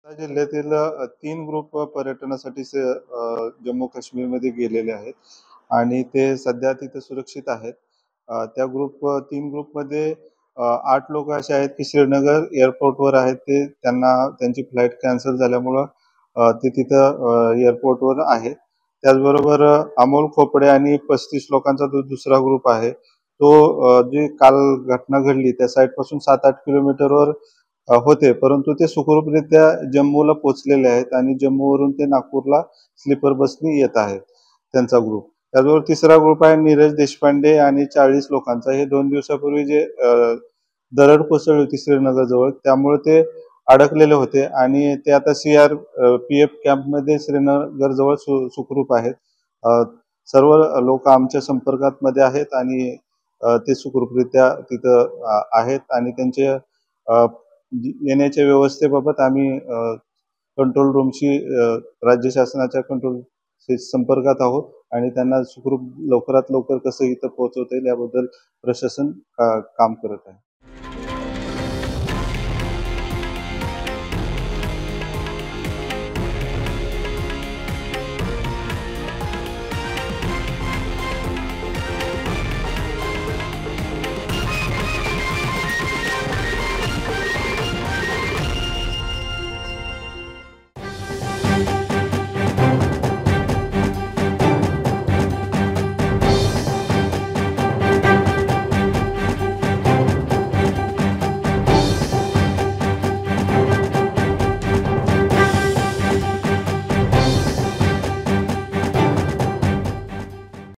वर्धा जिल्ह्यातील 3 ग्रुप पर्यटनासाठी जम्मू काश्मीरमध्ये गेलेले आहेत आणि ते सध्या तिथे सुरक्षित आहेत. त्या 3 ग्रुपमध्ये 8 लोक असे आहेत की श्रीनगर एअरपोर्टवर आहेत. ते त्यांना त्यांची फ्लाइट कॅन्सल झाल्यामुळं ते तिथं एअरपोर्टवर आहेत. त्याचबरोबर अमोल खोपडे आणि 35 लोकांचा जो दुसरा ग्रुप आहे, तो जी काल घटना घडली त्या साईटपासून 7-8 किलोमीटरवर होते, परंतु ते सुखरूपरित्या जम्मूला पोहोचलेले आहेत आणि जम्मूवरून ते नागपूरला स्लीपर बसनी येत आहेत, त्यांचा ग्रुप. त्याचबरोबर तिसरा ग्रुप आहे नीरज देशपांडे आणि 40 लोकांचा. हे 2 दिवसापूर्वी जे दरड कोसळली होती श्रीनगरजवळ, त्यामुळे ते अडकलेले होते आणि ते आता CRPF कॅम्पमध्ये श्रीनगरजवळ सुखरूप आहेत. सर्व लोक आमच्या संपर्कात आहेत आणि ते सुखरूपरित्या तिथं आहेत आणि त्यांचे येण्याच्या व्यवस्थेबाबत आम्ही कंट्रोल रूमशी राज्य शासनाच्या कंट्रोलशी संपर्कात आहोत आणि त्यांना सुखरूप लवकरात लवकर कसं इथं पोहोचवता येईल याबद्दल प्रशासन काम करत आहे.